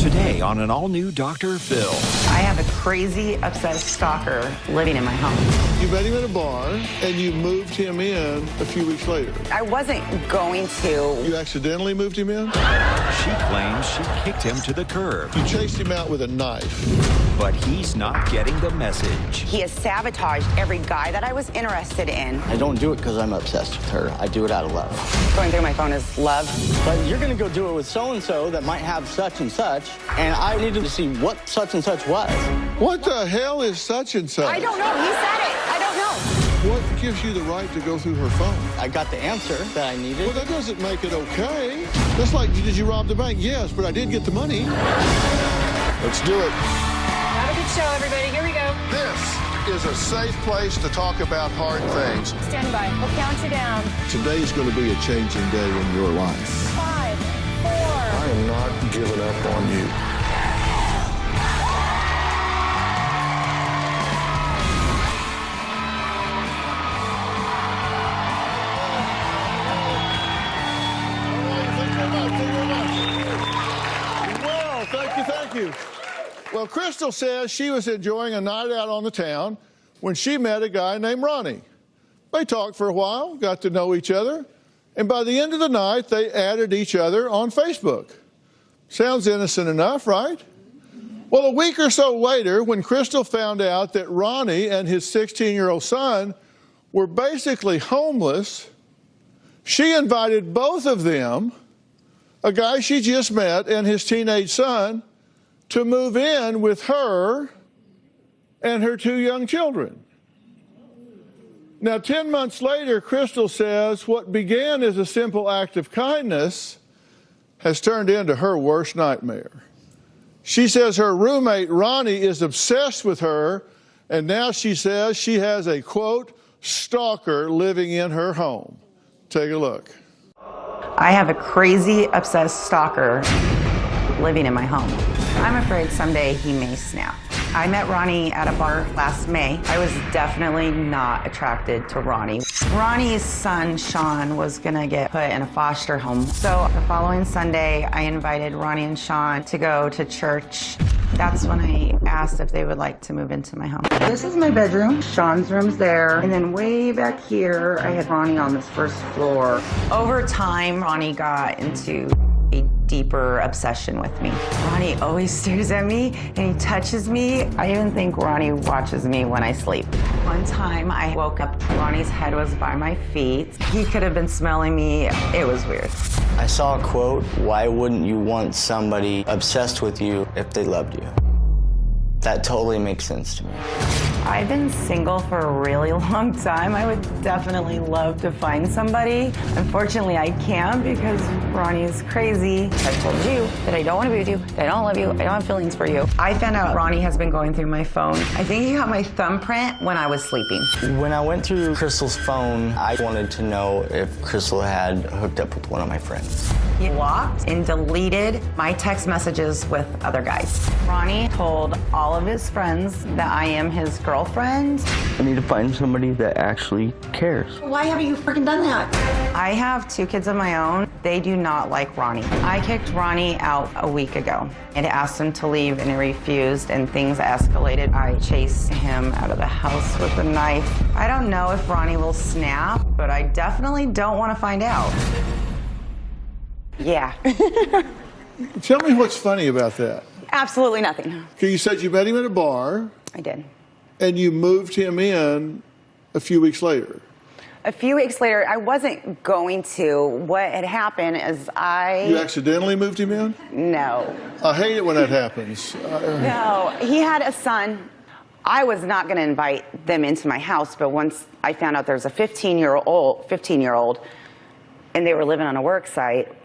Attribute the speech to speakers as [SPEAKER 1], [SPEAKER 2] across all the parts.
[SPEAKER 1] Today on an all-new Dr. Phil.
[SPEAKER 2] I have a crazy, obsessed stalker living in my home.
[SPEAKER 3] You met him at a bar, and you moved him in a few weeks later.
[SPEAKER 2] I wasn't going to.
[SPEAKER 3] You accidentally moved him in?
[SPEAKER 1] She claims she kicked him to the curb.
[SPEAKER 3] You chased him out with a knife.
[SPEAKER 1] But he's not getting the message.
[SPEAKER 2] He has sabotaged every guy that I was interested in.
[SPEAKER 4] I don't do it because I'm obsessed with her. I do it out of love.
[SPEAKER 2] Going through my phone is love.
[SPEAKER 4] But you're going to go do it with so-and-so that might have such and such, and I needed to see what such and such was.
[SPEAKER 3] What the hell is such and such?
[SPEAKER 2] I don't know. He said it. I don't know.
[SPEAKER 3] What gives you the right to go through her phone?
[SPEAKER 4] I got the answer that I needed.
[SPEAKER 3] Well, that doesn't make it okay. That's like, did you rob the bank? Yes, but I did get the money. Let's do it.
[SPEAKER 5] Have a good show, everybody. Here we go.
[SPEAKER 3] This is a safe place to talk about hard things.
[SPEAKER 5] Stand by. We'll count you down.
[SPEAKER 3] Today's going to be a changing day in your life.
[SPEAKER 5] 5, 4.
[SPEAKER 3] I am not giving up on you. Well, thank you. Well, Crystal says she was enjoying a night out on the town when she met a guy named Ronnie. They talked for a while, got to know each other, and by the end of the night, they added each other on Facebook. Sounds innocent enough, right? Well, a week or so later, when Crystal found out that Ronnie and his 16-year-old son were basically homeless, she invited both of them, a guy she just met and his teenage son, to move in with her and her 2 young children. Now, 10 months later, Crystal says what began as a simple act of kindness has turned into her worst nightmare. She says her roommate, Ronnie, is obsessed with her, and now she says she has a, quote, stalker living in her home. Take a look.
[SPEAKER 2] I have a crazy, obsessed stalker living in my home. I'm afraid someday he may snap. I met Ronnie at a bar last May. I was definitely not attracted to Ronnie. Ronnie's son, Sean, was gonna get put in a foster home. So the following Sunday, I invited Ronnie and Sean to go to church. That's when I asked if they would like to move into my home. This is my bedroom. Sean's room's there. And then way back here, I had Ronnie on this first floor. Over time, Ronnie got into a deeper obsession with me. Ronnie always stares at me and he touches me. I even think Ronnie watches me when I sleep. One time I woke up, Ronnie's head was by my feet. He could have been smelling me. It was weird.
[SPEAKER 4] I saw a quote, "Why wouldn't you want somebody obsessed with you if they loved you?" That totally makes sense to me.
[SPEAKER 2] I've been single for a really long time. I would definitely love to find somebody. Unfortunately, I can't because Ronnie is crazy. I've told you that I don't want to be with you, that I don't love you, I don't have feelings for you. I found out Ronnie has been going through my phone. I think he got my thumbprint when I was sleeping.
[SPEAKER 4] When I went through Crystal's phone, I wanted to know if Crystal had hooked up with one of my friends.
[SPEAKER 2] He blocked and deleted my text messages with other guys. Ronnie told all of his friends that I am his girlfriend.
[SPEAKER 4] I need to find somebody that actually cares.
[SPEAKER 6] Why haven't you freaking done that?
[SPEAKER 2] I have 2 kids of my own. They do not like Ronnie. I kicked Ronnie out a week ago and asked him to leave, and he refused, and things escalated. I chased him out of the house with a knife. I don't know if Ronnie will snap, but I definitely don't want to find out. Yeah.
[SPEAKER 3] Tell me what's funny about that.
[SPEAKER 2] Absolutely nothing.
[SPEAKER 3] Okay, you said you met him at a bar,
[SPEAKER 2] I did.
[SPEAKER 3] and you moved him in a few weeks later.
[SPEAKER 2] A few weeks later, I wasn't going to. What had happened is
[SPEAKER 3] You accidentally moved him in?
[SPEAKER 2] No.
[SPEAKER 3] I hate it when that happens.
[SPEAKER 2] No, he had a son. I was not going to invite them into my house, but once I found out there was a 15-year-old, and they were living on a work site.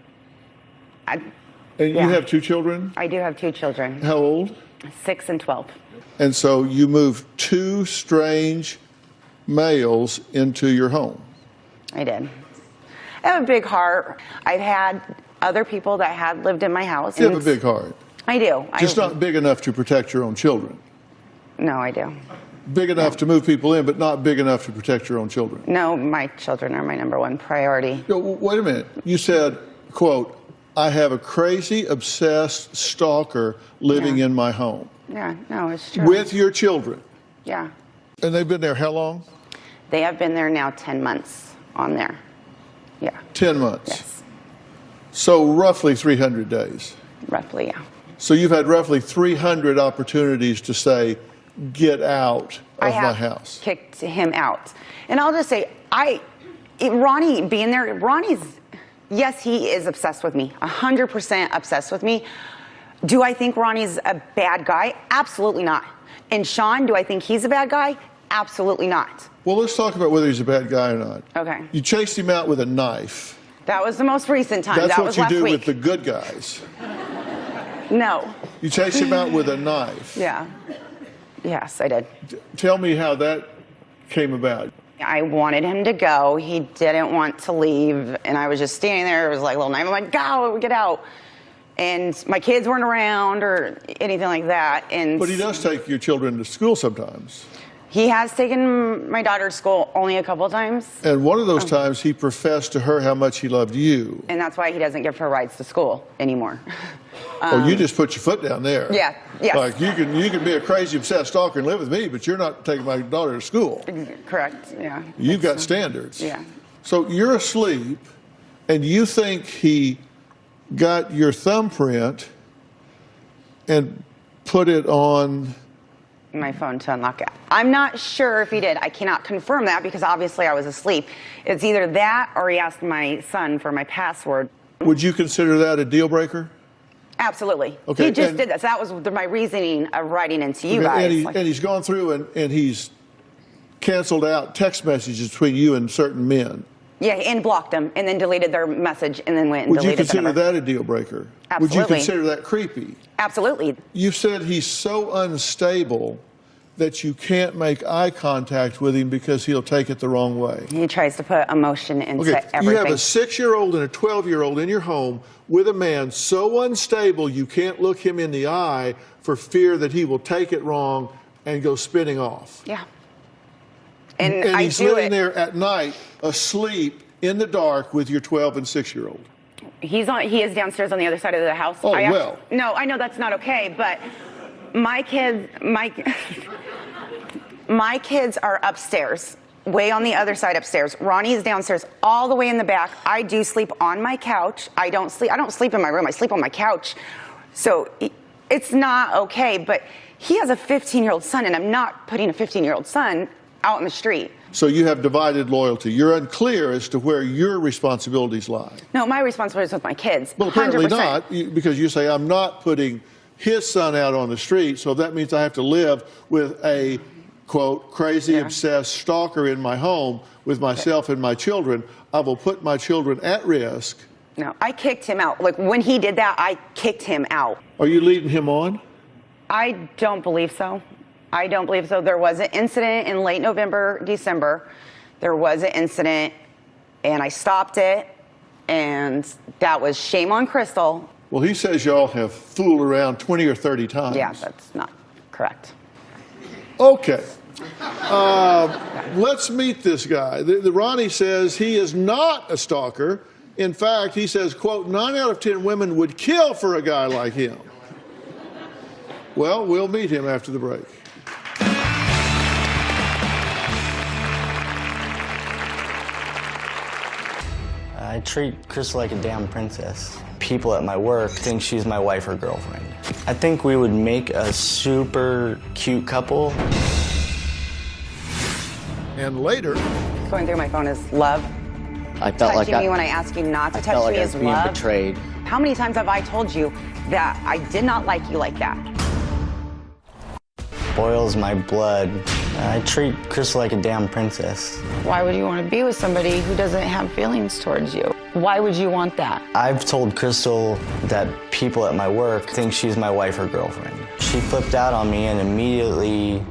[SPEAKER 3] And you have 2 children?
[SPEAKER 2] I do have 2 children.
[SPEAKER 3] How old?
[SPEAKER 2] 6 and 12.
[SPEAKER 3] And so you moved 2 strange males into your home.
[SPEAKER 2] I did. I have a big heart. I've had other people that had lived in my house.
[SPEAKER 3] You have a big heart.
[SPEAKER 2] I do.
[SPEAKER 3] Just not big enough to protect your own children.
[SPEAKER 2] No, I do.
[SPEAKER 3] Big enough to move people in, but not big enough to protect your own children.
[SPEAKER 2] No, my children are my #1 priority.
[SPEAKER 3] No, wait a minute. You said, quote, I have a crazy, obsessed stalker living in my home.
[SPEAKER 2] Yeah, no, it's true.
[SPEAKER 3] With your children.
[SPEAKER 2] Yeah.
[SPEAKER 3] And they've been there how long?
[SPEAKER 2] They have been there now 10 months on there. Yeah.
[SPEAKER 3] 10 months.
[SPEAKER 2] Yes.
[SPEAKER 3] So roughly 300 days.
[SPEAKER 2] Roughly, yeah.
[SPEAKER 3] So you've had roughly 300 opportunities to say, get out of my house.
[SPEAKER 2] Kicked him out. And I'll just say, Ronnie being there, Ronnie's, yes, he is obsessed with me, 100% obsessed with me. Do I think Ronnie's a bad guy? Absolutely not. And Sean, do I think he's a bad guy? Absolutely not.
[SPEAKER 3] Well, let's talk about whether he's a bad guy or not.
[SPEAKER 2] Okay.
[SPEAKER 3] You chased him out with a knife.
[SPEAKER 2] That was the most recent time.
[SPEAKER 3] That's
[SPEAKER 2] that
[SPEAKER 3] what
[SPEAKER 2] was
[SPEAKER 3] you
[SPEAKER 2] last
[SPEAKER 3] do
[SPEAKER 2] week.
[SPEAKER 3] with the good guys.
[SPEAKER 2] No.
[SPEAKER 3] You chased him out with a knife.
[SPEAKER 2] Yeah. Yes, I did.
[SPEAKER 3] Tell me how that came about.
[SPEAKER 2] I wanted him to go. He didn't want to leave. And I was just standing there. It was like a little knife. I'm like, go, get out. And my kids weren't around or anything like that. And
[SPEAKER 3] But he does take your children to school sometimes.
[SPEAKER 2] he has taken my daughter to school only a couple of times.
[SPEAKER 3] And one of those times he professed to her how much he loved you.
[SPEAKER 2] And that's why he doesn't give her rides to school anymore.
[SPEAKER 3] Oh, you just put your foot down there.
[SPEAKER 2] Yeah, yes.
[SPEAKER 3] Like you can be a crazy obsessed stalker and live with me, but you're not taking my daughter to school.
[SPEAKER 2] Correct, yeah.
[SPEAKER 3] You've got standards.
[SPEAKER 2] Yeah.
[SPEAKER 3] So you're asleep and you think he got your thumbprint and put it on
[SPEAKER 2] My phone to unlock it. I'm not sure if he did. I cannot confirm that because obviously I was asleep. It's either that or he asked my son for my password.
[SPEAKER 3] Would you consider that a deal breaker?
[SPEAKER 2] Absolutely.
[SPEAKER 3] Okay,
[SPEAKER 2] He just
[SPEAKER 3] and-
[SPEAKER 2] did that. So that was my reasoning of writing into you
[SPEAKER 3] Okay,
[SPEAKER 2] guys.
[SPEAKER 3] and he's gone through and he's canceled out text messages between you and certain men.
[SPEAKER 2] Yeah, and blocked them and then deleted their message and then went and
[SPEAKER 3] Would you
[SPEAKER 2] deleted the
[SPEAKER 3] consider
[SPEAKER 2] number.
[SPEAKER 3] that a deal breaker?
[SPEAKER 2] Absolutely.
[SPEAKER 3] Would you consider that creepy?
[SPEAKER 2] Absolutely.
[SPEAKER 3] You said he's so unstable that you can't make eye contact with him because he'll take it the wrong way.
[SPEAKER 2] He tries to put emotion into
[SPEAKER 3] Okay,
[SPEAKER 2] everything.
[SPEAKER 3] you have a 6-year-old and a 12-year-old in your home with a man so unstable you can't look him in the eye for fear that he will take it wrong and go spinning off.
[SPEAKER 2] Yeah. And
[SPEAKER 3] And
[SPEAKER 2] I
[SPEAKER 3] he's
[SPEAKER 2] do
[SPEAKER 3] living
[SPEAKER 2] it.
[SPEAKER 3] there at night, asleep in the dark with your 12 and 6-year-old.
[SPEAKER 2] He is downstairs on the other side of the house.
[SPEAKER 3] Oh, well.
[SPEAKER 2] No, I know that's not okay, but my kids are upstairs, way on the other side upstairs. Ronnie is downstairs, all the way in the back. I do sleep on my couch. I don't sleep in my room. I sleep on my couch. So it's not okay, but he has a 15-year-old son, and I'm not putting a 15-year-old son out in the street.
[SPEAKER 3] So you have divided loyalty. You're unclear as to where your responsibilities lie.
[SPEAKER 2] No, my responsibility is with my kids.
[SPEAKER 3] Well, apparently
[SPEAKER 2] 100%.
[SPEAKER 3] not, because you say, I'm not putting his son out on the street, so that means I have to live with a, quote, crazy, obsessed stalker in my home with myself and my children. I will put my children at risk.
[SPEAKER 2] No, I kicked him out. Like, when he did that, I kicked him out.
[SPEAKER 3] Are you leading him on?
[SPEAKER 2] I don't believe so. I don't believe so. There was an incident in late November, December. There was an incident, and I stopped it, and that was shame on Crystal.
[SPEAKER 3] Well, he says y'all have fooled around 20 or 30 times.
[SPEAKER 2] Yeah, that's not correct.
[SPEAKER 3] Okay. Let's meet this guy. The Ronnie says he is not a stalker. In fact, he says, quote, 9 out of 10 women would kill for a guy like him. Well, we'll meet him after the break.
[SPEAKER 4] I treat Crystal like a damn princess. People at my work think she's my wife or girlfriend. I think we would make a super cute couple.
[SPEAKER 3] And later,
[SPEAKER 2] Going through my phone is love.
[SPEAKER 6] I felt like
[SPEAKER 2] Touching me when I ask you not to
[SPEAKER 6] I
[SPEAKER 2] touch
[SPEAKER 6] felt like
[SPEAKER 2] me
[SPEAKER 6] I
[SPEAKER 2] is
[SPEAKER 6] was being
[SPEAKER 2] love.
[SPEAKER 6] betrayed.
[SPEAKER 2] How many times have I told you that I did not like you like that?
[SPEAKER 4] Boils my blood. I treat Crystal like a damn princess.
[SPEAKER 2] Why would you want to be with somebody who doesn't have feelings towards you? Why would you want that?
[SPEAKER 4] I've told Crystal that people at my work think she's my wife or girlfriend. She flipped out on me and immediately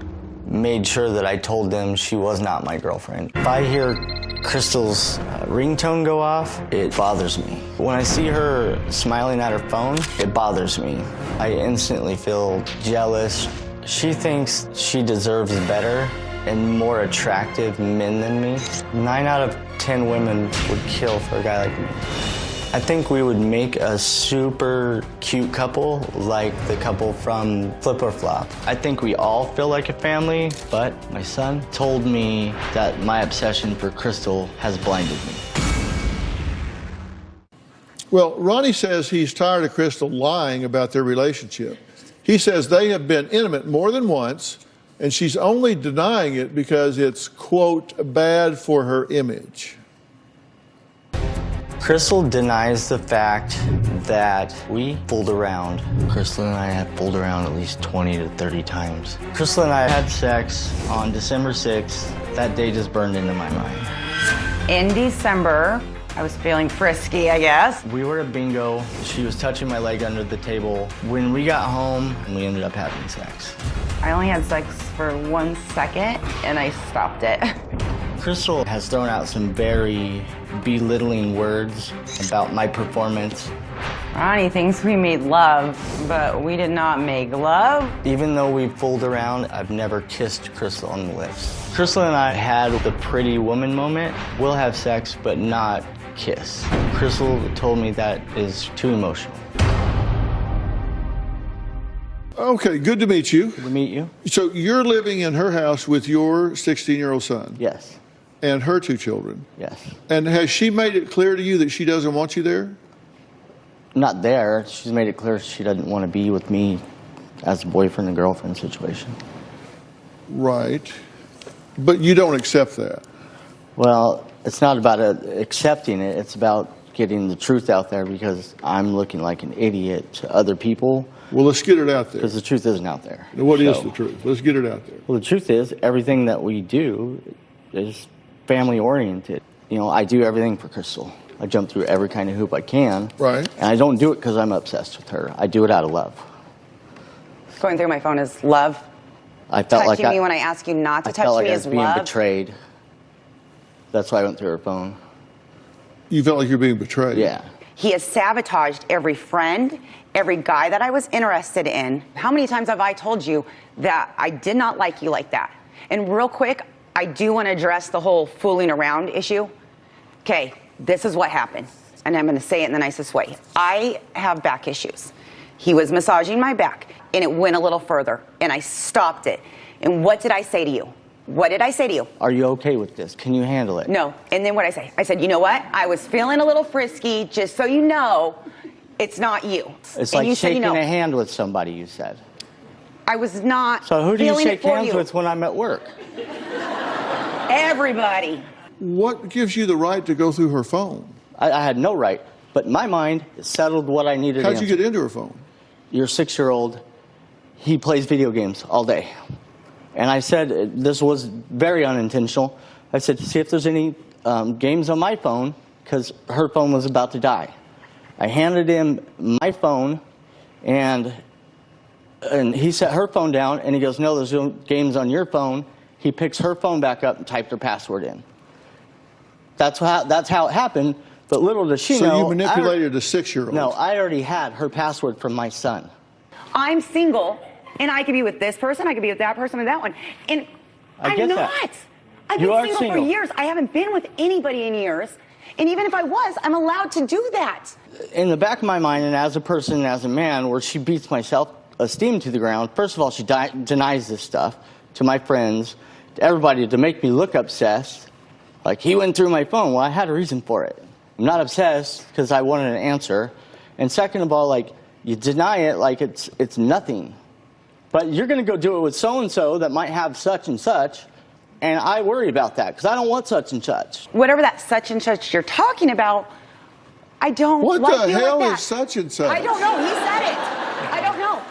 [SPEAKER 4] made sure that I told them she was not my girlfriend. If I hear Crystal's ringtone go off, it bothers me. When I see her smiling at her phone, it bothers me. I instantly feel jealous. She thinks she deserves better and more attractive men than me. 9 out of 10 women would kill for a guy like me. I think we would make a super cute couple, like the couple from Flip or Flop. I think we all feel like a family, but my son told me that my obsession for Crystal has blinded me.
[SPEAKER 3] Well, Ronnie says he's tired of Crystal lying about their relationship. He says they have been intimate more than once, and she's only denying it because it's, quote, bad for her image.
[SPEAKER 4] Crystal denies the fact that we fooled around. Crystal and I have fooled around at least 20 to 30 times. Crystal and I had sex on December 6th. That day just burned into my mind.
[SPEAKER 2] In December, I was feeling frisky, I guess.
[SPEAKER 4] We were at bingo. She was touching my leg under the table. When we got home, we ended up having sex.
[SPEAKER 2] I only had sex for 1 second, and I stopped it.
[SPEAKER 4] Crystal has thrown out some very belittling words about my performance.
[SPEAKER 2] Ronnie thinks we made love, but we did not make love.
[SPEAKER 4] Even though we fooled around, I've never kissed Crystal on the lips. Crystal and I had the pretty woman moment. We'll have sex, but not kiss. Crystal told me that is too emotional.
[SPEAKER 3] Okay, good to meet you.
[SPEAKER 4] Good to meet you.
[SPEAKER 3] So you're living in her house with your 16-year-old son?
[SPEAKER 4] Yes.
[SPEAKER 3] And her 2 children?
[SPEAKER 4] Yes.
[SPEAKER 3] And has she made it clear to you that she doesn't want you there?
[SPEAKER 4] Not there. She's made it clear she doesn't want to be with me as a boyfriend and girlfriend situation.
[SPEAKER 3] Right. But you don't accept that?
[SPEAKER 4] Well, it's not about accepting it. It's about getting the truth out there because I'm looking like an idiot to other people.
[SPEAKER 3] Well, let's get it out there.
[SPEAKER 4] Because the truth isn't out there.
[SPEAKER 3] What is the truth? Let's get it out there.
[SPEAKER 4] Well, the truth is everything that we do is family oriented. You know, I do everything for Crystal. I jump through every kind of hoop I can.
[SPEAKER 3] Right.
[SPEAKER 4] And I don't do it because I'm obsessed with her. I do it out of love.
[SPEAKER 2] Going through my phone is love.
[SPEAKER 4] I felt
[SPEAKER 2] Touching
[SPEAKER 4] like
[SPEAKER 2] me when I ask you not to
[SPEAKER 4] I
[SPEAKER 2] touch
[SPEAKER 4] felt like
[SPEAKER 2] me
[SPEAKER 4] I
[SPEAKER 2] is
[SPEAKER 4] was being
[SPEAKER 2] love.
[SPEAKER 4] betrayed. That's why I went through her phone.
[SPEAKER 3] You felt like you're being betrayed?
[SPEAKER 4] Yeah.
[SPEAKER 2] He has sabotaged every friend, every guy that I was interested in. How many times have I told you that I did not like you like that? And real quick, I do want to address the whole fooling around issue. Okay, this is what happened. And I'm going to say it in the nicest way. I have back issues. He was massaging my back, and it went a little further, and I stopped it. And what did I say to you? What did I say to you?
[SPEAKER 4] Are you okay with this? Can you handle it?
[SPEAKER 2] No. And then what I say? I said, you know what? I was feeling a little frisky, just so you know, it's not you.
[SPEAKER 4] It's
[SPEAKER 2] and
[SPEAKER 4] like
[SPEAKER 2] you
[SPEAKER 4] shaking
[SPEAKER 2] said, you know,
[SPEAKER 4] a hand with somebody, you said.
[SPEAKER 2] I was not
[SPEAKER 4] So who do you
[SPEAKER 2] feeling
[SPEAKER 4] shake
[SPEAKER 2] it for
[SPEAKER 4] hands
[SPEAKER 2] you.
[SPEAKER 4] with when I'm at work?
[SPEAKER 2] Everybody.
[SPEAKER 3] What gives you the right to go through her phone?
[SPEAKER 4] I had no right, but in my mind, it settled what I needed to
[SPEAKER 3] How'd you
[SPEAKER 4] answer.
[SPEAKER 3] get into her phone?
[SPEAKER 4] Your 6-year-old, he plays video games all day. And I said, this was very unintentional. I said, see if there's any games on my phone, because her phone was about to die. I handed him my phone, and he set her phone down, and he goes, no, there's no games on your phone. He picks her phone back up and typed her password in. That's how it happened, but little does she know.
[SPEAKER 3] So you manipulated a 6-year-old?
[SPEAKER 4] No, I already had her password from my son.
[SPEAKER 2] I'm single, and I could be with this person, I could be with that person, or that one. And I'm not. I've been single for years. I haven't been with anybody in years. And even if I was, I'm allowed to do that.
[SPEAKER 4] In the back of my mind, and as a person, as a man, where she beats my self-esteem to the ground, first of all, she denies this stuff to my friends, to everybody, to make me look obsessed. Like, he went through my phone. Well, I had a reason for it. I'm not obsessed because I wanted an answer. And second of all, like, you deny it like it's nothing. But you're going to go do it with so-and-so that might have such and such, and I worry about that because I don't want such and such.
[SPEAKER 2] Whatever that such and such you're talking about, I don't
[SPEAKER 3] What
[SPEAKER 2] like
[SPEAKER 3] the
[SPEAKER 2] you
[SPEAKER 3] hell
[SPEAKER 2] like that.
[SPEAKER 3] is such and such?
[SPEAKER 2] I don't know. He said it. I don't know.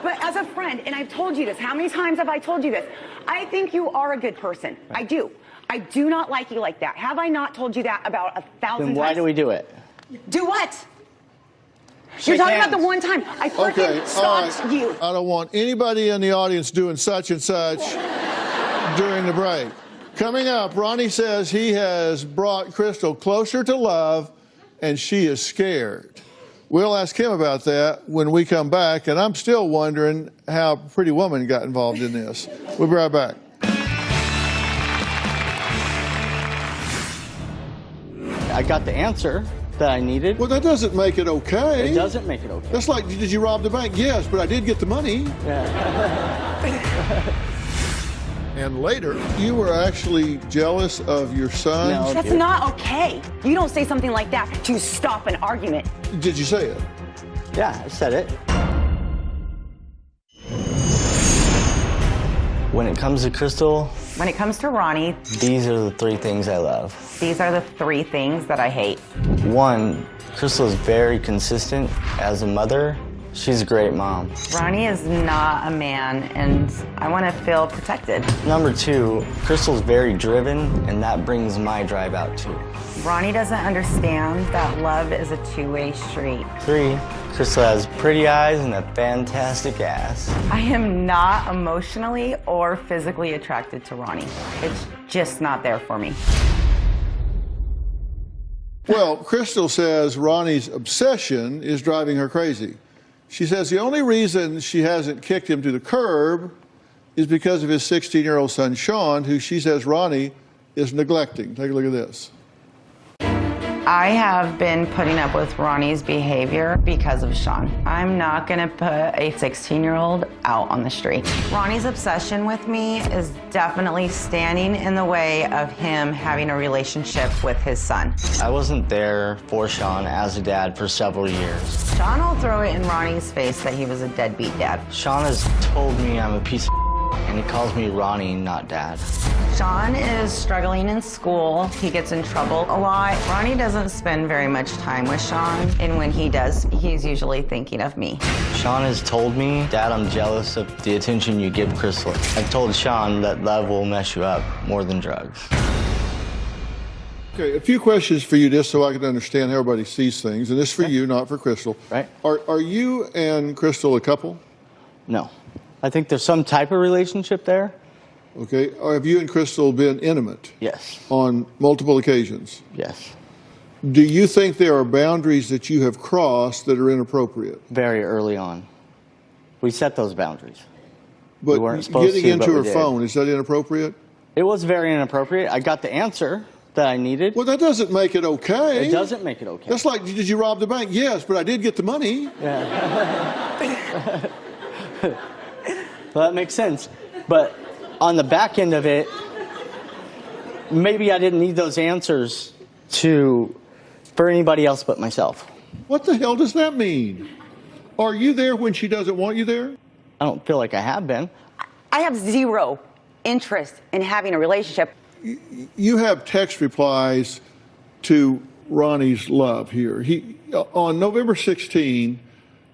[SPEAKER 2] But as a friend, and I've told you this, how many times have I told you this? I think you are a good person. I do. I do not like you like that. Have I not told you that about 1,000 times?
[SPEAKER 4] Then why do we do it?
[SPEAKER 2] Do what?
[SPEAKER 4] Shake
[SPEAKER 2] You're talking
[SPEAKER 4] hands.
[SPEAKER 2] about the one time I freaking stopped you.
[SPEAKER 3] I don't want anybody in the audience doing such and such during the break. Coming up, Ronnie says he has brought Crystal closer to love, and she is scared. We'll ask him about that when we come back, and I'm still wondering how Pretty Woman got involved in this. We'll be right back.
[SPEAKER 4] I got the answer that I needed.
[SPEAKER 3] Well, that doesn't make it okay.
[SPEAKER 4] It doesn't make it okay.
[SPEAKER 3] That's like, did you rob the bank? Yes, but I did get the money.
[SPEAKER 4] Yeah.
[SPEAKER 3] And later, you were actually jealous of your son?
[SPEAKER 4] No.
[SPEAKER 6] That's not okay. You don't say something like that to stop an argument.
[SPEAKER 3] Did you say it?
[SPEAKER 4] Yeah, I said it. When it comes to Crystal,
[SPEAKER 2] When it comes to Ronnie,
[SPEAKER 4] these are the three things I love.
[SPEAKER 2] these are the three things that I hate.
[SPEAKER 4] One, Crystal is very consistent as a mother. She's a great mom.
[SPEAKER 2] Ronnie is not a man, and I want to feel protected.
[SPEAKER 4] Number two, Crystal's very driven, and that brings my drive out too.
[SPEAKER 2] Ronnie doesn't understand that love is a two-way street.
[SPEAKER 4] Three, Crystal has pretty eyes and a fantastic ass.
[SPEAKER 2] I am not emotionally or physically attracted to Ronnie. It's just not there for me.
[SPEAKER 3] Well, Crystal says Ronnie's obsession is driving her crazy. She says the only reason she hasn't kicked him to the curb is because of his 16-year-old son, Sean, who she says Ronnie is neglecting. Take a look at this.
[SPEAKER 2] I have been putting up with Ronnie's behavior because of Sean. I'm not gonna put a 16-year-old out on the street. Ronnie's obsession with me is definitely standing in the way of him having a relationship with his son.
[SPEAKER 4] I wasn't there for Sean as a dad for several years.
[SPEAKER 2] Sean will throw it in Ronnie's face that he was a deadbeat dad.
[SPEAKER 4] Sean has told me I'm a piece of and he calls me Ronnie, not Dad.
[SPEAKER 2] Sean is struggling in school. He gets in trouble a lot. Ronnie doesn't spend very much time with Sean, and when he does, he's usually thinking of me.
[SPEAKER 4] Sean has told me, Dad, I'm jealous of the attention you give Crystal. I've told Sean that love will mess you up more than drugs.
[SPEAKER 3] Okay, a few questions for you just so I can understand how everybody sees things, and this is for you, not for Crystal.
[SPEAKER 4] Right.
[SPEAKER 3] Are you and Crystal a couple?
[SPEAKER 4] No. I think there's some type of relationship there.
[SPEAKER 3] Okay. Or have you and Crystal been intimate?
[SPEAKER 4] Yes.
[SPEAKER 3] On multiple occasions?
[SPEAKER 4] Yes.
[SPEAKER 3] Do you think there are boundaries that you have crossed that are inappropriate?
[SPEAKER 4] Very early on. We set those boundaries.
[SPEAKER 3] But
[SPEAKER 4] we weren't supposed
[SPEAKER 3] getting
[SPEAKER 4] to, but
[SPEAKER 3] into her
[SPEAKER 4] we did.
[SPEAKER 3] phone, is that inappropriate?
[SPEAKER 4] It was very inappropriate. I got the answer that I needed.
[SPEAKER 3] Well, that doesn't make it okay.
[SPEAKER 4] It doesn't make it okay.
[SPEAKER 3] That's like, did you rob the bank? Yes, but I did get the money.
[SPEAKER 4] Yeah. Well, that makes sense. But on the back end of it, maybe I didn't need those answers for anybody else but myself.
[SPEAKER 3] What the hell does that mean? Are you there when she doesn't want you there?
[SPEAKER 4] I don't feel like I have been.
[SPEAKER 6] I have zero interest in having a relationship.
[SPEAKER 3] You have text replies to Ronnie's love here. On November 16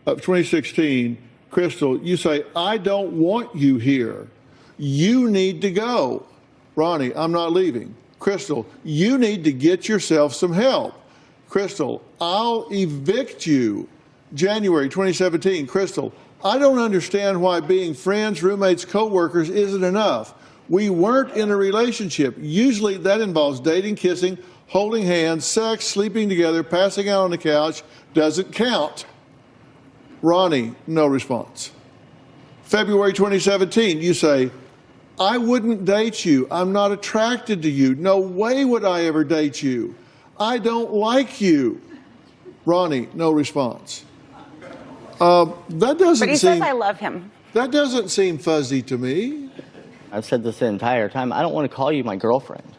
[SPEAKER 3] of 2016, Crystal, you say, I don't want you here. You need to go. Ronnie, I'm not leaving. Crystal, you need to get yourself some help. Crystal, I'll evict you. January 2017, Crystal, I don't understand why being friends, roommates, co-workers isn't enough. We weren't in a relationship. Usually that involves dating, kissing, holding hands, sex, sleeping together, passing out on the couch. Doesn't count. Ronnie, no response. February 2017, you say, I wouldn't date you. I'm not attracted to you. No way would I ever date you. I don't like you. Ronnie, no response. That doesn't
[SPEAKER 6] But he
[SPEAKER 3] seem,
[SPEAKER 6] says I love him.
[SPEAKER 3] that doesn't seem fuzzy to me.
[SPEAKER 4] I've said this the entire time. I don't want to call you my girlfriend.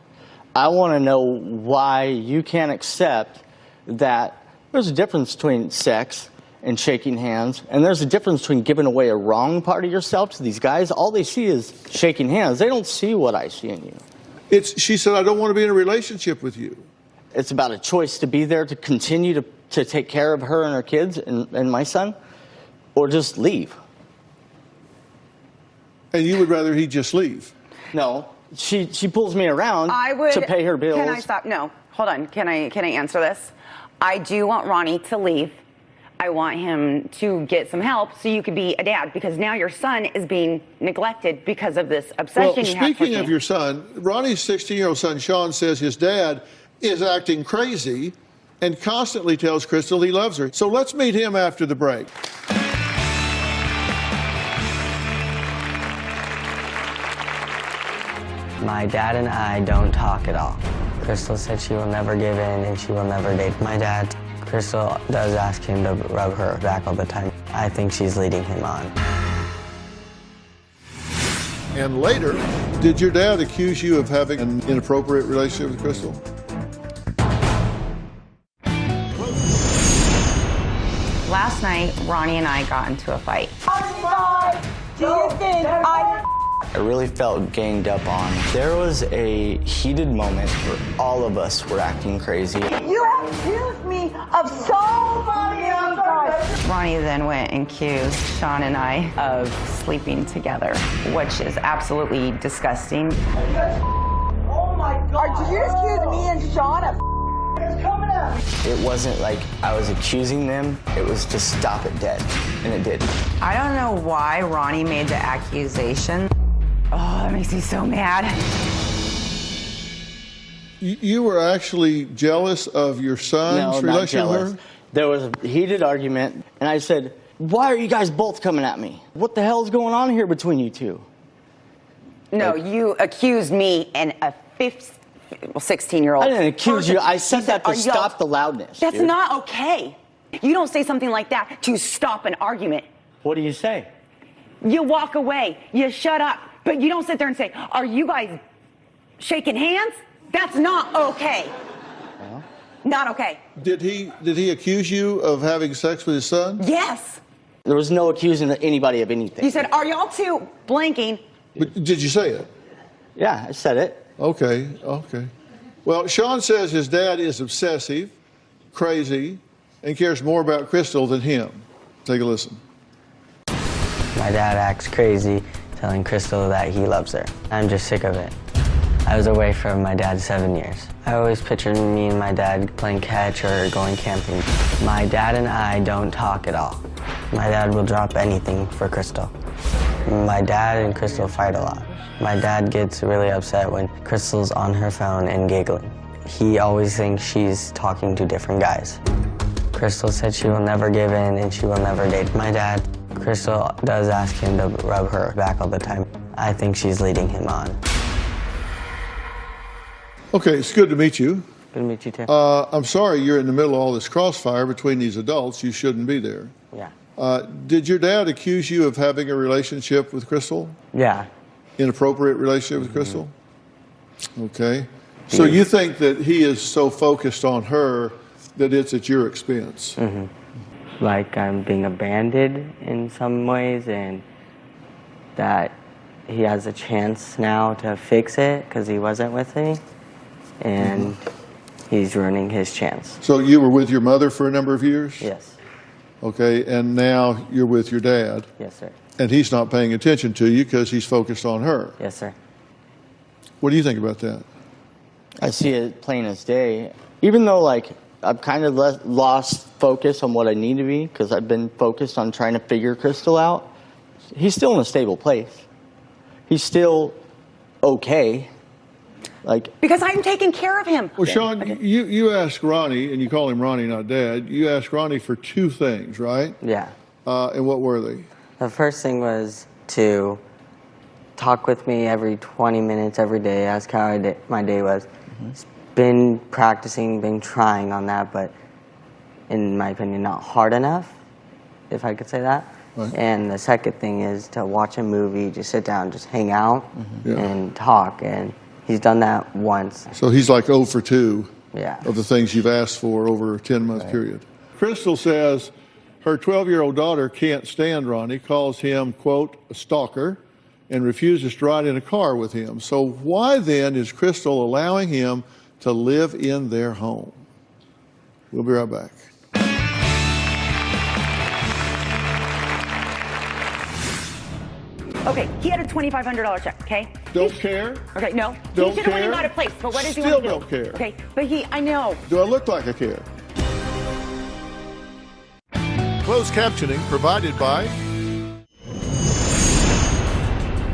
[SPEAKER 4] I want to know why you can't accept that there's a difference between sex and shaking hands, and there's a difference between giving away a wrong part of yourself to these guys. All they see is shaking hands. They don't see what I see in you.
[SPEAKER 3] She said, I don't want to be in a relationship with you.
[SPEAKER 4] It's about a choice to be there to continue to take care of her and her kids and my son, or just leave.
[SPEAKER 3] And you would rather he just leave?
[SPEAKER 4] No, she pulls me around to pay her bills.
[SPEAKER 6] Can I stop? No, hold on. Can I answer this? I do want Ronnie to leave. I want him to get some help so you could be a dad, because now your son is being neglected because of this obsession you have for
[SPEAKER 3] speaking of your son, Ronnie's 16-year-old son, Sean, says his dad is acting crazy and constantly tells Crystal he loves her. So let's meet him after the break.
[SPEAKER 4] My dad and I don't talk at all. Crystal said she will never give in and she will never date my dad. Crystal does ask him to rub her back all the time. I think she's leading him on.
[SPEAKER 3] And later, did your dad accuse you of having an inappropriate relationship with Crystal?
[SPEAKER 2] Last night, Ronnie and I got into a fight.
[SPEAKER 4] I really felt ganged up on. There was a heated moment where all of us were acting crazy.
[SPEAKER 7] You have accused me of so many things.
[SPEAKER 2] Ronnie then went and accused Sean and I of sleeping together, which is absolutely disgusting.
[SPEAKER 7] Oh my God, did you accuse me and Sean of it's coming out?
[SPEAKER 4] It wasn't like I was accusing them, it was to stop it dead, and it did.
[SPEAKER 2] I don't know why Ronnie made the accusation. Oh, that makes me so mad.
[SPEAKER 3] You were actually jealous of your son's relationship with her?
[SPEAKER 8] There was a heated argument, and I said, "Why are you guys both coming at me? What the hell is going on here between you two?"
[SPEAKER 6] No, you accused me and a 16-year-old.
[SPEAKER 8] I didn't accuse you. I said that to
[SPEAKER 6] "Are y'all-"
[SPEAKER 8] stop the loudness.
[SPEAKER 6] That's
[SPEAKER 8] dude.
[SPEAKER 6] not okay. You don't say something like that to stop an argument.
[SPEAKER 8] What do you say?
[SPEAKER 6] You walk away. You shut up. But you don't sit there and say, "Are you guys shaking hands?" That's not okay.
[SPEAKER 8] Well,
[SPEAKER 6] not okay.
[SPEAKER 3] Did he accuse you of having sex with his son?
[SPEAKER 6] Yes.
[SPEAKER 8] there was no accusing anybody of anything.
[SPEAKER 6] You said, "Are y'all two blanking?"
[SPEAKER 3] But did you say it?
[SPEAKER 8] Yeah, I said it.
[SPEAKER 3] Okay. Well, Sean says his dad is obsessive, crazy, and cares more about Crystal than him. Take a listen.
[SPEAKER 4] My dad acts crazy, telling Crystal that he loves her. I'm just sick of it. I was away from my dad 7 years. I always pictured me and my dad playing catch or going camping. My dad and I don't talk at all. My dad will drop anything for Crystal. My dad and Crystal fight a lot. My dad gets really upset when Crystal's on her phone and giggling. He always thinks she's talking to different guys. Crystal said she will never give in and she will never date my dad. Crystal does ask him to rub her back all the time. I think she's leading him on.
[SPEAKER 3] Okay, it's good to meet you.
[SPEAKER 4] Good to meet you too.
[SPEAKER 3] I'm sorry you're in the middle of all this crossfire between these adults. You shouldn't be there.
[SPEAKER 4] Yeah.
[SPEAKER 3] Did your dad accuse you of having a relationship with Crystal?
[SPEAKER 4] Yeah.
[SPEAKER 3] Inappropriate relationship with Crystal? Okay. So you think that he is so focused on her that it's at your expense?
[SPEAKER 4] Mm-hmm. Like I'm being abandoned in some ways and that he has a chance now to fix it because he wasn't with me and he's ruining his chance.
[SPEAKER 3] So you were with your mother for a number of years?
[SPEAKER 4] Yes.
[SPEAKER 3] Okay, and now you're with your dad.
[SPEAKER 4] Yes, sir.
[SPEAKER 3] And he's not paying attention to you because he's focused on her.
[SPEAKER 4] Yes, sir.
[SPEAKER 3] What do you think about that?
[SPEAKER 8] I see it plain as day. Even though, like, I've kind of lost focus on what I need to be because I've been focused on trying to figure Crystal out, he's still in a stable place. He's still okay. Like,
[SPEAKER 6] Because I'm taking care of him.
[SPEAKER 3] Well, Sean, you asked Ronnie, and you call him Ronnie, not Dad, you asked Ronnie for two things, right?
[SPEAKER 4] Yeah.
[SPEAKER 3] And what were they?
[SPEAKER 4] The first thing was to talk with me every 20 minutes every day, ask how my day was. Been practicing, been trying on that, but in my opinion, not hard enough, if I could say that.
[SPEAKER 3] Right.
[SPEAKER 4] And the second thing is to watch a movie, just sit down, just hang out
[SPEAKER 3] Yeah.
[SPEAKER 4] and talk. And he's done that once.
[SPEAKER 3] So he's like 0 for 2
[SPEAKER 4] Yeah.
[SPEAKER 3] of the things you've asked for over a 10-month period. Crystal says her 12-year-old daughter can't stand Ronnie, calls him, quote, a stalker, and refuses to ride in a car with him. So why then is Crystal allowing him to live in their home? We'll be right back.
[SPEAKER 6] Okay, he had a $2,500 check, okay?
[SPEAKER 3] Don't care?
[SPEAKER 6] Okay, no.
[SPEAKER 3] Don't
[SPEAKER 6] he should have went and
[SPEAKER 3] care?
[SPEAKER 6] got a place, but what does he
[SPEAKER 3] Still
[SPEAKER 6] want to do?
[SPEAKER 3] don't care.
[SPEAKER 6] Okay, but I know.
[SPEAKER 3] Do I look like I care? Closed captioning provided by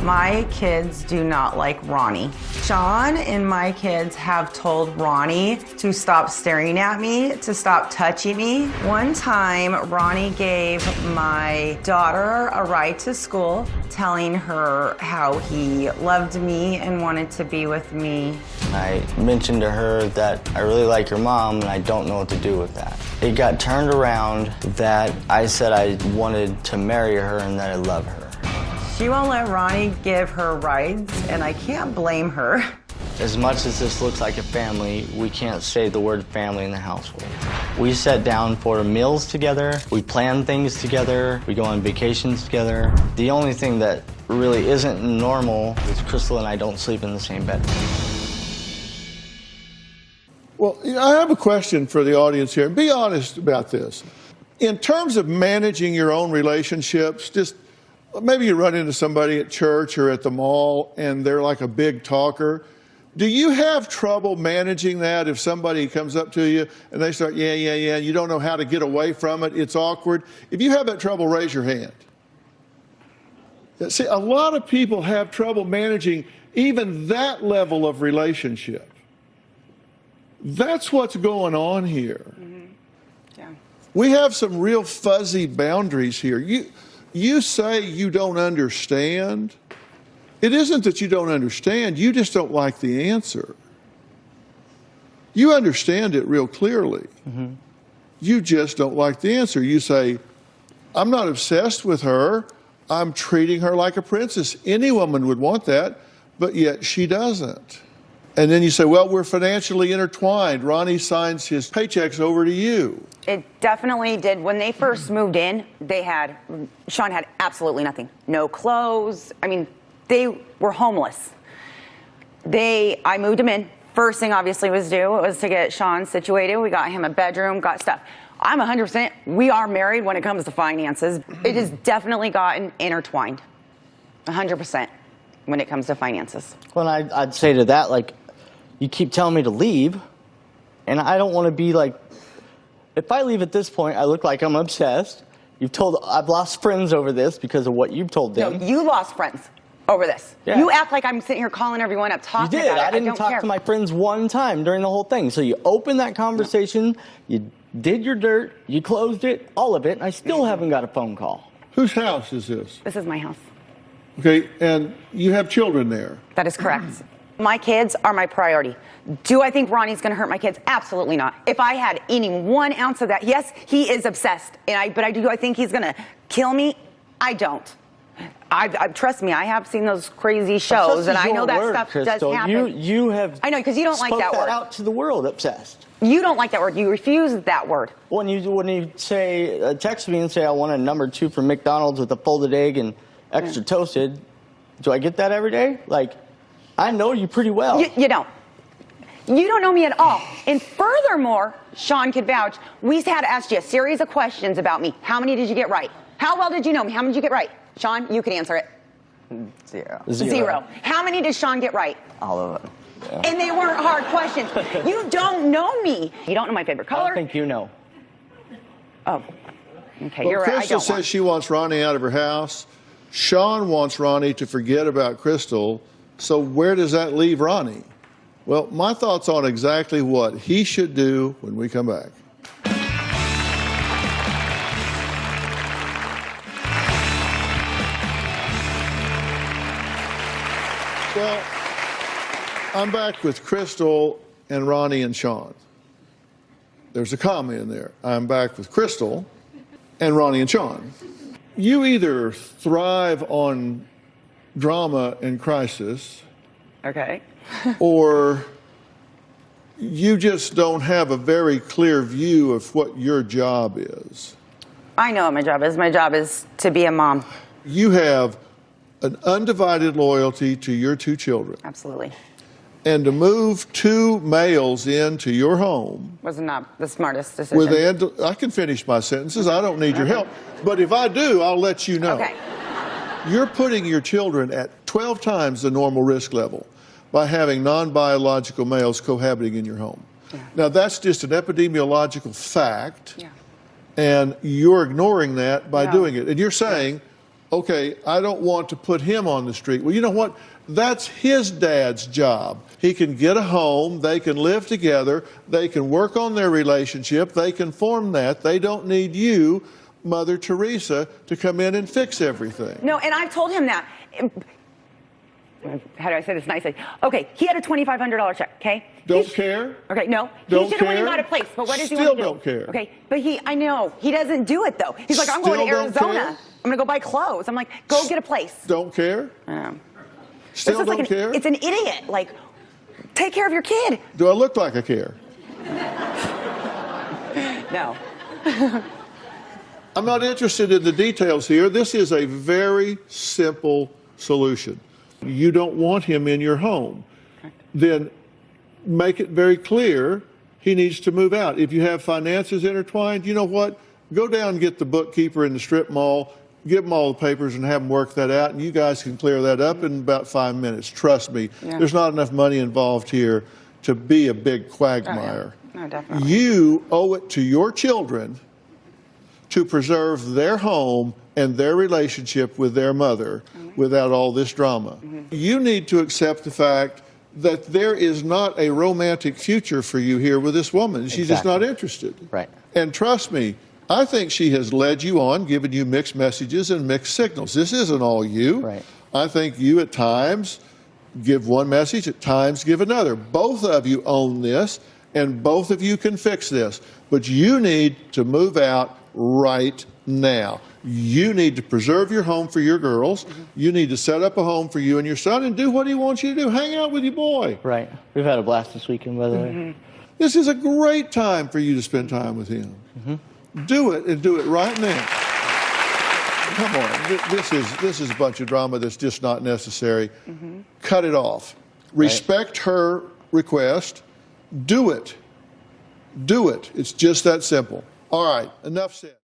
[SPEAKER 2] My kids do not like Ronnie. Sean and my kids have told Ronnie to stop staring at me, to stop touching me. One time, Ronnie gave my daughter a ride to school, telling her how he loved me and wanted to be with me.
[SPEAKER 4] I mentioned to her that I really like your mom and I don't know what to do with that. It got turned around that I said I wanted to marry her and that I love her.
[SPEAKER 2] She won't let Ronnie give her rides, and I can't blame her.
[SPEAKER 4] As much as this looks like a family, we can't say the word family in the household. We sit down for meals together, we plan things together, we go on vacations together. The only thing that really isn't normal is Crystal and I don't sleep in the same bed.
[SPEAKER 3] Well, I have a question for the audience here. Be honest about this. In terms of managing your own relationships, just maybe you run into somebody at church or at the mall and they're like a big talker. Do you have trouble managing that if somebody comes up to you and they start, yeah, you don't know how to get away from it, it's awkward? If you have that trouble, raise your hand. See, a lot of people have trouble managing even that level of relationship. That's what's going on here.
[SPEAKER 6] Mm-hmm. Yeah.
[SPEAKER 3] We have some real fuzzy boundaries here. You say you don't understand. It isn't that you don't understand, you just don't like the answer. You understand it real clearly. Mm-hmm. You just don't like the answer. You say, I'm not obsessed with her. I'm treating her like a princess. Any woman would want that, but yet she doesn't. And then you say, well, we're financially intertwined. Ronnie signs his paychecks over to you.
[SPEAKER 6] It definitely did. When they first moved in, Sean had absolutely nothing. No clothes. I mean, they were homeless. I moved him in. First thing obviously was to get Sean situated. We got him a bedroom, got stuff. I'm 100%, we are married when it comes to finances. It has definitely gotten intertwined. 100% when it comes to finances.
[SPEAKER 8] Well, I'd say to that, like, you keep telling me to leave, and I don't want to be like, if I leave at this point, I look like I'm obsessed. I've lost friends over this because of what you've told them.
[SPEAKER 6] No, you lost friends over this.
[SPEAKER 8] Yeah.
[SPEAKER 6] You act like I'm sitting here calling everyone up, talking
[SPEAKER 8] You did.
[SPEAKER 6] about it.
[SPEAKER 8] I didn't talk to my friends one time during the whole thing. So you opened that conversation, you did your dirt, you closed it, all of it, and I still haven't got a phone call.
[SPEAKER 3] Whose house is this?
[SPEAKER 6] This is my house.
[SPEAKER 3] Okay, and you have children there.
[SPEAKER 6] That is correct. My kids are my priority. Do I think Ronnie's going to hurt my kids? Absolutely not. If I had any 1 ounce of that, yes, he is obsessed. But do I think he's going to kill me? I don't. Trust me, I have seen those crazy shows, and I know that stuff
[SPEAKER 8] Crystal.
[SPEAKER 6] does happen.
[SPEAKER 8] You have.
[SPEAKER 6] I know, because you don't like that word.
[SPEAKER 8] Out to the world, obsessed.
[SPEAKER 6] You don't like that word. You refuse that word.
[SPEAKER 8] When you say text me and say I want a number 2 from McDonald's with a folded egg and extra toasted, do I get that every day? Like, I know you pretty well.
[SPEAKER 6] You don't. You don't know me at all. And furthermore, Sean could vouch, we had to ask you a series of questions about me. How many did you get right? How well did you know me? How many did you get right? Sean, you can answer it. Zero. How many did Sean get right?
[SPEAKER 8] All of them. Yeah.
[SPEAKER 6] And they weren't hard questions. You don't know me. You don't know my favorite color.
[SPEAKER 8] I don't think you know.
[SPEAKER 6] Oh, okay,
[SPEAKER 3] Well,
[SPEAKER 6] you're right.
[SPEAKER 3] Crystal says she wants Ronnie out of her house. Sean wants Ronnie to forget about Crystal. So where does that leave Ronnie? Well, my thoughts on exactly what he should do when we come back. Well, I'm back with Crystal and Ronnie and Sean. There's a comma in there. I'm back with Crystal and Ronnie and Sean. You either thrive on drama and crisis,
[SPEAKER 6] Okay.
[SPEAKER 3] or you just don't have a very clear view of what your job is.
[SPEAKER 6] I know what my job is. My job is to be a mom.
[SPEAKER 3] You have an undivided loyalty to your 2 children.
[SPEAKER 6] Absolutely.
[SPEAKER 3] And to move 2 males into your home.
[SPEAKER 6] Was not the smartest decision.
[SPEAKER 3] I can finish my sentences. I don't need your help. But if I do, I'll let you know.
[SPEAKER 6] Okay.
[SPEAKER 3] You're putting your children at 12 times the normal risk level by having non-biological males cohabiting in your home. Yeah. Now, that's just an epidemiological fact.
[SPEAKER 6] Yeah.
[SPEAKER 3] And you're ignoring that by doing it. And you're saying, okay, I don't want to put him on the street. Well, you know what? That's his dad's job. He can get a home, they can live together, they can work on their relationship, they can form that. They don't need you, Mother Teresa, to come in and fix everything.
[SPEAKER 6] No, and I've told him that. How do I say this nicely? Okay, he had a $2,500 check, okay?
[SPEAKER 3] Don't care?
[SPEAKER 6] Okay, no.
[SPEAKER 3] Don't
[SPEAKER 6] He should have went and
[SPEAKER 3] care?
[SPEAKER 6] got a place, but what does he
[SPEAKER 3] Still
[SPEAKER 6] want to do?
[SPEAKER 3] don't care.
[SPEAKER 6] Okay, but I know, he doesn't do it though. He's like, I'm going to
[SPEAKER 3] Still don't
[SPEAKER 6] Arizona.
[SPEAKER 3] care?
[SPEAKER 6] I'm going to go buy clothes. I'm like, go get a place.
[SPEAKER 3] Don't care? Still
[SPEAKER 6] This is
[SPEAKER 3] don't care?
[SPEAKER 6] It's an idiot. Like, take care of your kid.
[SPEAKER 3] Do I look like I care?
[SPEAKER 6] No.
[SPEAKER 3] I'm not interested in the details here. This is a very simple solution. You don't want him in your home. Then make it very clear he needs to move out. If you have finances intertwined, you know what? Go down and get the bookkeeper in the strip mall, give them all the papers and have them work that out, and you guys can clear that up in about 5 minutes. Trust me, there's not enough money involved here to be a big quagmire.
[SPEAKER 6] Oh, yeah. No, definitely.
[SPEAKER 3] You owe it to your children to preserve their home and their relationship with their mother without all this drama. You need to accept the fact that there is not a romantic future for you here with this woman. She's just not interested.
[SPEAKER 8] Right.
[SPEAKER 3] And trust me, I think she has led you on, given you mixed messages and mixed signals. This isn't all you.
[SPEAKER 8] Right.
[SPEAKER 3] I think you at times give one message, at times give another. Both of you own this, and both of you can fix this. But you need to move out right now. You need to preserve your home for your girls. You need to set up a home for you and your son and do what he wants you to do. Hang out with your boy.
[SPEAKER 8] Right. We've had a blast this weekend, by the way.
[SPEAKER 3] This is a great time for you to spend time with him. Do it, and do it right now. Come on. This is a bunch of drama that's just not necessary. Cut it off. Respect her request. Do it. Do it. It's just that simple. All right, enough said.